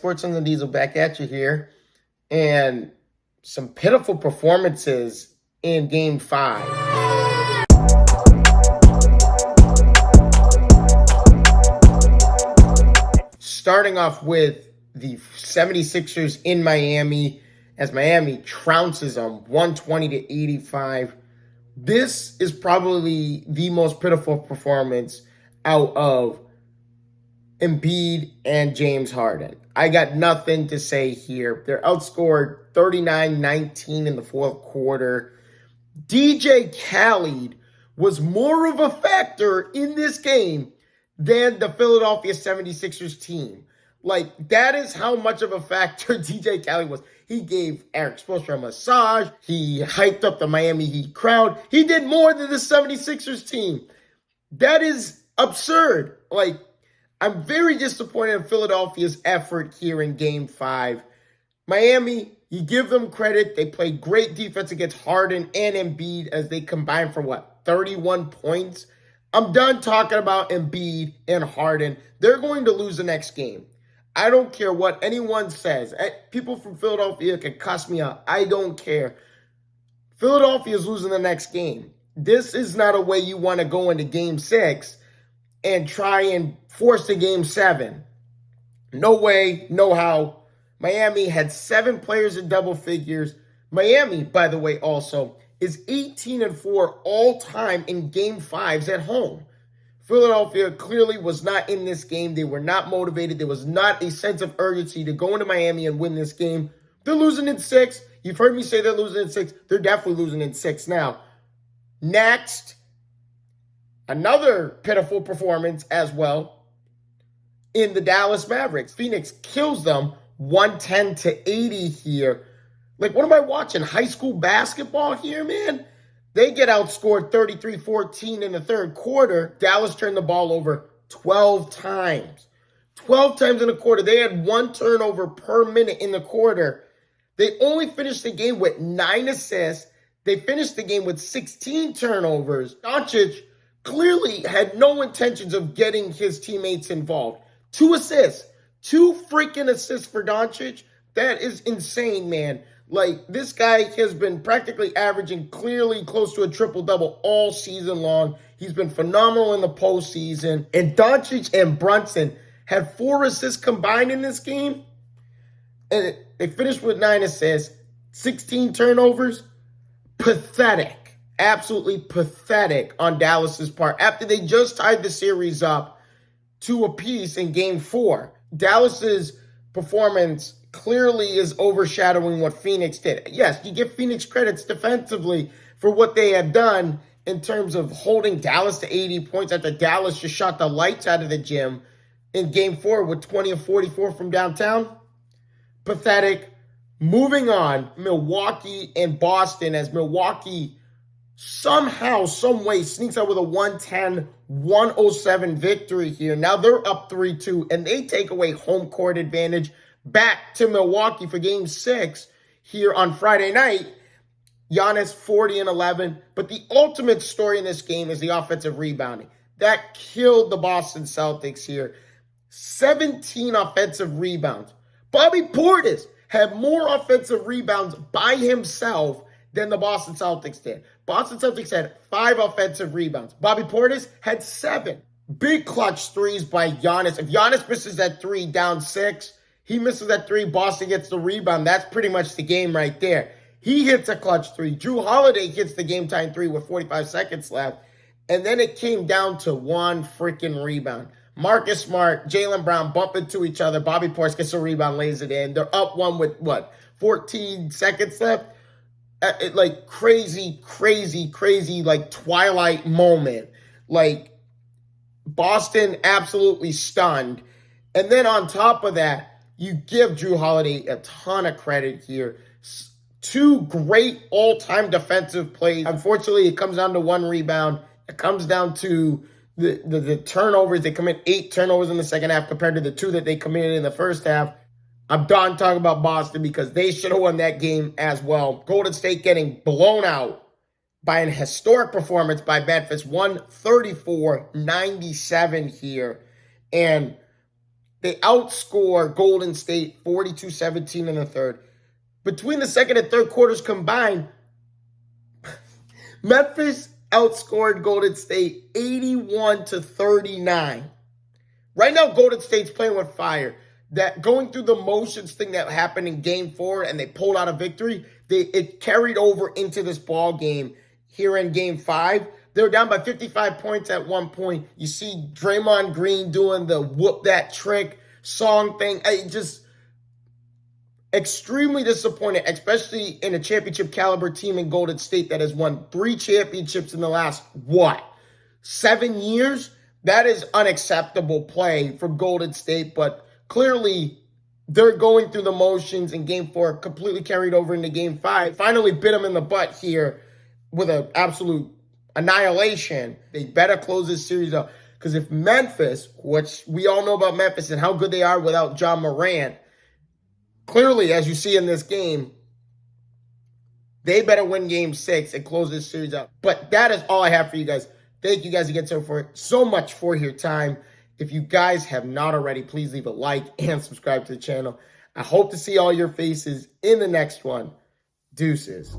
Sports on the Diesel back at you here. And some pitiful performances in Game 5. Starting off with the 76ers in Miami, as Miami trounces them 120-85. This is probably the most pitiful performance out of Embiid and James Harden. I got nothing to say here. They're outscored 39-19 in the fourth quarter. DJ Khaled was more of a factor in this game than the Philadelphia 76ers team. Like, that is how much of a factor DJ Khaled was. He gave Eric Spoelstra a massage. He hyped up the Miami Heat crowd. He did more than the 76ers team. That is absurd. Like, I'm very disappointed in Philadelphia's effort here in Game 5. Miami, you give them credit. They played great defense against Harden and Embiid as they combined for, 31 points? I'm done talking about Embiid and Harden. They're going to lose the next game. I don't care what anyone says. People from Philadelphia can cuss me out. I don't care. Philadelphia is losing the next game. This is not a way you want to go into Game 6 and try and force a Game 7. No way, no how. Miami had 7 players in double figures. Miami, by the way, also is 18-4 all-time in Game 5s at home. Philadelphia clearly was not in this game. They were not motivated. There was not a sense of urgency to go into Miami and win this game. They're losing in 6. You've heard me say they're losing in 6. They're definitely losing in 6 now. Next, another pitiful performance as well in the Dallas Mavericks. Phoenix kills them 110-80 here. Like, what am I watching? High school basketball here, man? They get outscored 33-14 in the third quarter. Dallas turned the ball over 12 times. 12 times in a quarter. They had 1 turnover per minute in the quarter. They only finished the game with 9 assists. They finished the game with 16 turnovers. Doncic clearly had no intentions of getting his teammates involved. 2 assists. 2 freaking assists for Doncic. That is insane, man. Like, this guy has been practically averaging clearly close to a triple-double all season long. He's been phenomenal in the postseason. And Doncic and Brunson had 4 assists combined in this game. And they finished with 9 assists, 16 turnovers. Pathetic. Absolutely pathetic on Dallas's part. After they just tied the series up 2 apiece in Game 4. Dallas's performance clearly is overshadowing what Phoenix did. Yes, you give Phoenix credits defensively for what they have done in terms of holding Dallas to 80 points after Dallas just shot the lights out of the gym in Game 4 with 20 of 44 from downtown. Pathetic. Moving on, Milwaukee and Boston, as Milwaukee somehow, some way sneaks out with a 110-107 victory here. Now they're up 3-2, and they take away home court advantage back to Milwaukee for Game 6 here on Friday night. Giannis 40-11. But the ultimate story in this game is the offensive rebounding. That killed the Boston Celtics here. 17 offensive rebounds. Bobby Portis had more offensive rebounds by himself than the Boston Celtics did. Boston Celtics had 5 offensive rebounds. Bobby Portis had 7. Big clutch threes by Giannis. If Giannis misses that 3 down 6, he misses that 3, Boston gets the rebound. That's pretty much the game right there. He hits a clutch 3. Jrue Holiday hits the game-tying 3 with 45 seconds left. And then it came down to 1 freaking rebound. Marcus Smart, Jaylen Brown bump into each other. Bobby Portis gets a rebound, lays it in. They're up 1 with, 14 seconds left? Crazy, like Twilight moment. Like, Boston absolutely stunned. And then on top of that, you give Jrue Holiday a ton of credit here. 2 great all-time defensive plays. Unfortunately, it comes down to 1 rebound. It comes down to the turnovers. They commit 8 turnovers in the second half compared to the 2 that they committed in the first half. I'm done talking about Boston because they should have won that game as well. Golden State getting blown out by an historic performance by Memphis, 134-97 here. And They outscore Golden State 42-17 in the third. Between the second and third quarters combined, Memphis outscored Golden State 81-39. Right now, Golden State's playing with fire. That going through the motions thing that happened in Game 4 and they pulled out a victory, it carried over into this ball game here in Game 5. They were down by 55 points at one point. You see Draymond Green doing the whoop that trick song thing. Just extremely disappointed, especially in a championship caliber team in Golden State that has won 3 championships in the last, 7 years? That is unacceptable play from Golden State, but clearly they're going through the motions in Game 4, completely carried over into Game 5. Finally bit them in the butt here with an absolute annihilation. They better close this series up, because if Memphis, which we all know about Memphis and how good they are without John Morant, clearly, as you see in this game, they better win Game 6 and close this series up. But that is all I have for you guys. Thank you guys again so much for your time. If you guys have not already, please leave a like and subscribe to the channel. I hope to see all your faces in the next one. Deuces.